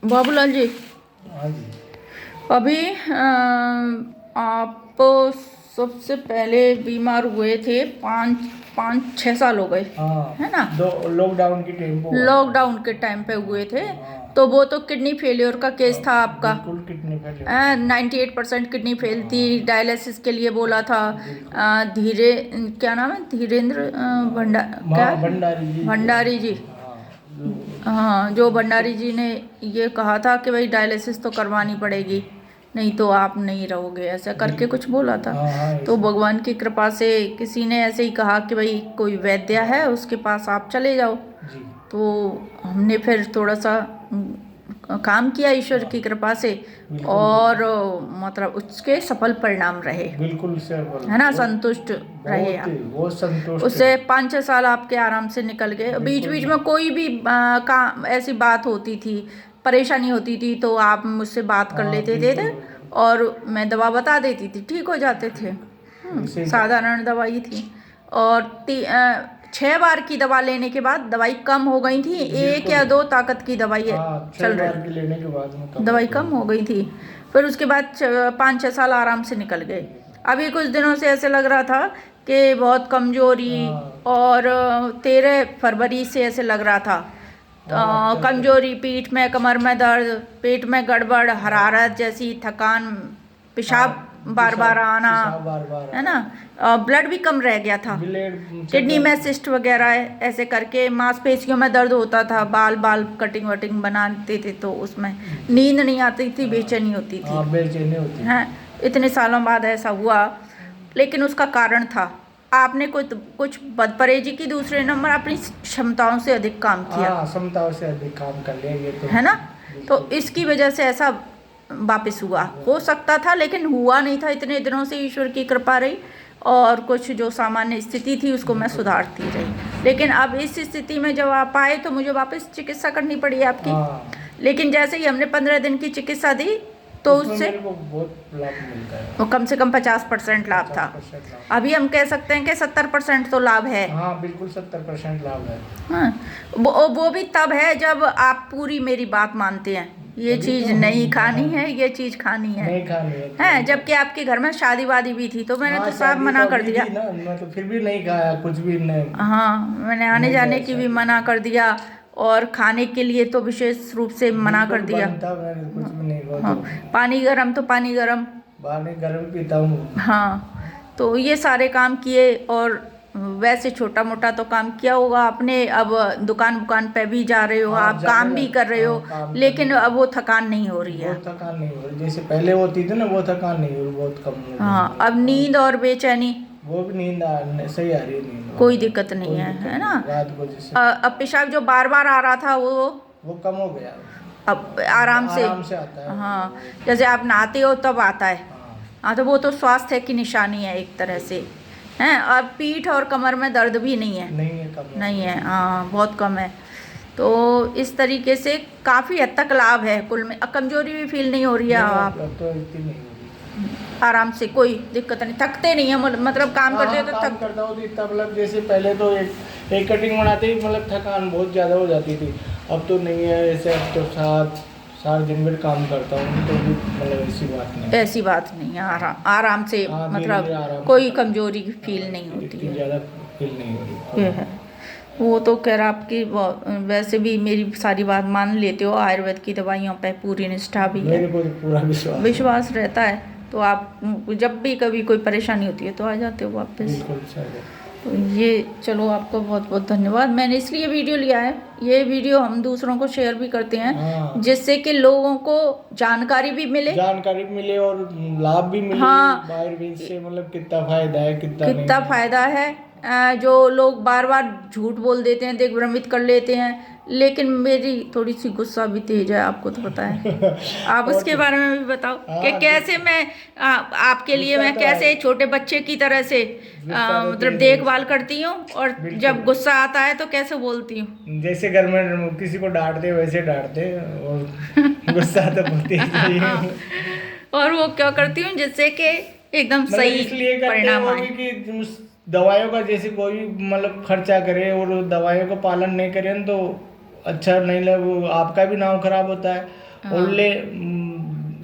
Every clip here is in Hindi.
बाबूलाल जी, हाँ जी। अभी आप सबसे पहले बीमार हुए थे, पाँच पाँच छः साल हो गए, हाँ, है ना? दो लॉकडाउन की टाइम पे हुआ था। लॉकडाउन के टाइम पे हुए थे। हाँ, तो वो तो किडनी फेलियर का केस था आपका। बिल्कुल किडनी फेलियर। 98% किडनी फेल थी। हाँ, डायलिसिस के लिए बोला था। बिल्कुल। धीरे, क्या नाम है, धीरेन्द्र क्या हाँ, भंडारी जी। भंडारी जी। हाँ, जो हाँ, जो भंडारी जी ने ये कहा था कि भाई डायलिसिस तो करवानी पड़ेगी, नहीं तो आप नहीं रहोगे, ऐसा करके बिल्कुल। कुछ बोला था। हाँ हाँ, तो ऐसे। भगवान की कृपा से किसी ने ऐसे ही कहा कि भाई कोई वैद्य है, उसके पास आप चले जाओ। जी। तो हमने फिर थोड़ा सा काम किया ईश्वर की हाँ, कृपा से, बिल्कुल और बिल्कुल। मतलब उसके सफल परिणाम रहे, बिल्कुल सर, है ना? बहुत संतुष्ट रहे बहुत आप। बहुत संतुष्ट है। उससे 5-6 साल आपके आराम से निकल गए। बीच बिल्कुल। बीच में कोई भी काम ऐसी बात होती थी, परेशानी होती थी, तो आप मुझसे बात कर हाँ, लेते थे बिल्कुल बिल्कुल। और मैं दवा बता देती थी, ठीक हो जाते थे। जैसे साधारण दवाई थी। और 6 बार की दवा लेने के बाद दवाई कम हो गई थी। एक बिल्कुल। या दो ताकत की दवाई हाँ, चल 6 बार रही, की लेने के बाद में कम हो दवाई कम गई। हो गई थी। फिर उसके बाद 5-6 साल आराम से निकल गए। अभी कुछ दिनों से ऐसे लग रहा था कि बहुत कमजोरी, हाँ और 13 फरवरी से ऐसे लग रहा था हाँ, अच्छा अच्छा। कमजोरी, पीठ में, कमर में दर्द, पेट में गड़बड़, हरारत जैसी थकान, हाँ, पेशाब बार बार पेशाब आना, पेशाब बार बार है आ ना? रहा। ब्लड भी कम रह गया था, ब्लेड चल किडनी रहा में था। सिस्ट वगैरह है, ऐसे करके मांसपेशियों में दर्द होता था, बाल बाल कटिंग वटिंग बनाते थे तो उसमें नींद नहीं आती थी, बेचैनी होती थी। हाँ, बेचैनी होती हैं, थी। इतने सालों बाद ऐसा हुआ, लेकिन उसका कारण था आपने कुछ बदपरहेजी की, दूसरे नंबर अपनी क्षमताओं से अधिक काम किया, हाँ, क्षमताओं से अधिक काम कर लिया ये तो। है ना? तो बिल्कुल। इसकी वजह से ऐसा वापस हुआ, हो सकता था लेकिन हुआ नहीं था। इतने दिनों से ईश्वर की कृपा रही, और कुछ जो सामान्य स्थिति थी उसको मैं बिल्कुल। सुधारती रही। लेकिन अब इस स्थिति में जब आप आए तो मुझे वापस चिकित्सा करनी पड़ी आपकी। हाँ, लेकिन जैसे ही हमने 15 दिन की चिकित्सा दी तो उसमें उससे मेरे को बहुत लाभ मिलता है। वो कम से कम 50% लाभ था। 50% लाभ। अभी हम कह सकते हैं कि 70% तो लाभ है। हाँ, बिल्कुल 70% लाभ है। हाँ, वो भी तब है जब आप पूरी मेरी बात मानते हैं, ये तभी चीज़ तो नहीं खानी हाँ, है, ये चीज़ खानी है। नहीं खानी है तो हैं, नहीं जबकि खानी। आपके घर में शादी वादी भी थी तो मैंने हाँ, तो साफ शादी मना तो कर अभी दिया। थी ना, मैं तो फिर भी नहीं खाया कुछ भी नहीं। हाँ, मैंने आने नहीं जाने गया की भी शादी मना में। कर दिया, और खाने के लिए तो विशेष रूप से मना कर बिल्कुल दिया। बंद था, मैंने कुछ भी नहीं खाया हाँ, तो। पानी गरम तो पानी गरम। पानी गर्म पीता हूँ। हाँ, तो ये सारे काम किए, और वैसे छोटा मोटा तो काम किया होगा आपने। अब दुकान वुकान पे भी जा रहे हो, हाँ, आप जाने काम भी लग कर रहे हो, हाँ, काम करने लेकिन लग। अब वो थकान नहीं हो रही वो है। थकान नहीं हो रही जैसे पहले होती थी ना, वो थकान नहीं हो रही, बहुत कम हो हाँ, गई। अब नींद और बेचैनी वो भी सही आ रही है नींद। कोई दिक्कत नहीं कोई है, दिक्कत है ना? नहीं रात को जैसे। अब पेशाब जो बार बार आ रहा था वो कम हो गया। अब आराम से, आराम से आता है हाँ, वो। जैसे आप नहाते हो तब आता है। हाँ, हाँ, तो वो तो स्वास्थ्य की निशानी है एक तरह से, बिल्कुल। हैं। और पीठ और कमर में दर्द भी नहीं है, नहीं है, कम नहीं है। है, हाँ, बहुत कम है। तो इस तरीके से काफ़ी हद तक लाभ है, कुल में कमजोरी भी फील नहीं हो रही है। नहीं, आप अब तो इतनी नहीं हो रही। आराम से, कोई दिक्कत नहीं, थकते नहीं है, मतलब काम हाँ करते हाँ, हो तो काम थक। करता हूँ तो इतना मतलब जैसे पहले तो एक कटिंग बनाते ही मतलब थकान बहुत ज़्यादा हो जाती थी। अब तो नहीं है ऐसे, अब तो सात सात दिन भर काम करता हूँ तो भी मतलब ऐसी बात नहीं है। ऐसी बात नहीं है, आराम आराम से, हाँ, धीरे मतलब धीरे आराम कोई से। कमजोरी फील नहीं हाँ, होती इतनी है। ज़्यादा फील नहीं हो ये रही। है, वो तो खैर आपकी वैसे भी मेरी सारी बात मान लेते हो, आयुर्वेद की दवाइयों पे पूरी निष्ठा भी है, मेरे को तो पूरा विश्वास है। विश्वास रहता है। तो आप जब भी कभी कोई परेशानी होती है तो आ जाते हो वापस। बिल्कुल सर। तो ये, चलो, आपको बहुत बहुत धन्यवाद। मैंने इसलिए वीडियो लिया है, ये वीडियो हम दूसरों को शेयर भी करते हैं, हाँ, जिससे कि लोगों को जानकारी भी मिले। जानकारी भी मिले और लाभ भी मिले। हाँ, आयुर्वेद से मतलब कितना फायदा है कितना नहीं कितना है। फायदा है। जो लोग बार बार झूठ बोल देते हैं, दिग्भ्रमित कर लेते हैं, लेकिन मेरी थोड़ी सी गुस्सा भी तेज है, आपको तो पता है। आप और उसके तो बारे में भी बताओ कि हाँ, कैसे मैं आपके लिए गुस्सा मैं तो कैसे है। छोटे बच्चे की तरह से गुस्सा तो मतलब तेज है देखभाल गुस्सा। करती हूँ, और बिल्कुल। जब गुस्सा आता है तो कैसे बोलती हूँ। जैसे घर में किसी को डांटते वैसे डांटते, और गुस्सा तो बहुत तेज है ये। और वो क्या करती हूँ जिससे कि एकदम मतलब सही इसलिए करते हैं परिणाम वो आए। भी कि उस दवाइयों का जैसे कोई भी मतलब खर्चा करे और दवाइयों का पालन नहीं करे तो अच्छा नहीं लगे, वो आपका भी नाम खराब होता है और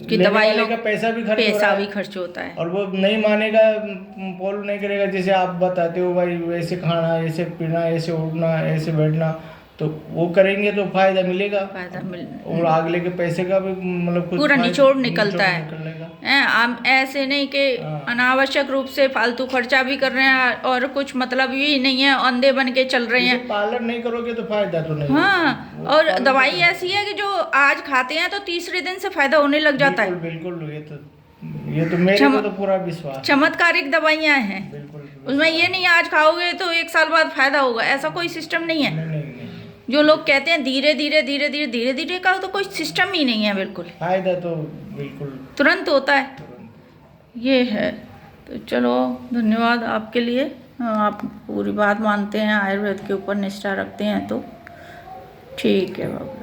कि लेने दवाइयों वाले का पैसा भी खर्च हो रहा पैसा है। भी खर्च होता है। और वो नहीं मानेगा, फॉलो नहीं करेगा, जैसे आप बताते हो भाई वैसे खाना, ऐसे पीना, ऐसे उठना, ऐसे बैठना, तो वो करेंगे तो फायदा मिलेगा। फायदा मिल और अगले के पैसे का भी मतलब कुछ पूरा निचोड़ निकलता है। निकलेगा। हम ऐसे नहीं कि हाँ। अनावश्यक रूप से फालतू खर्चा भी कर रहे हैं और कुछ मतलब ही नहीं है, अंधे बन के चल रहे जैसे हैं। पार्लर नहीं करोगे तो फायदा तो नहीं। हाँ, और पार्लर दवाई तो- ऐसी है कि जो आज खाते हैं तो तीसरे दिन से फायदा होने लग जाता है। बिल्कुल बिल्कुल, ये तो मेरे को तो पूरा विश्वास है। चमत्कारिक दवाइयाँ हैं, बिल्कुल उसमें ये नहीं आज खाओगे तो 1 साल बाद फायदा होगा, ऐसा कोई सिस्टम नहीं है। नहीं नहीं नहीं, जो लोग कहते हैं धीरे धीरे धीरे धीरे धीरे धीरे का, तो कोई सिस्टम ही नहीं है, बिल्कुल फायदा तो बिल्कुल तुरंत होता है। तुरंत। ये है। तो चलो, धन्यवाद आपके लिए। आप पूरी बात मानते हैं, आयुर्वेद के ऊपर निष्ठा रखते हैं, तो ठीक है बाबू।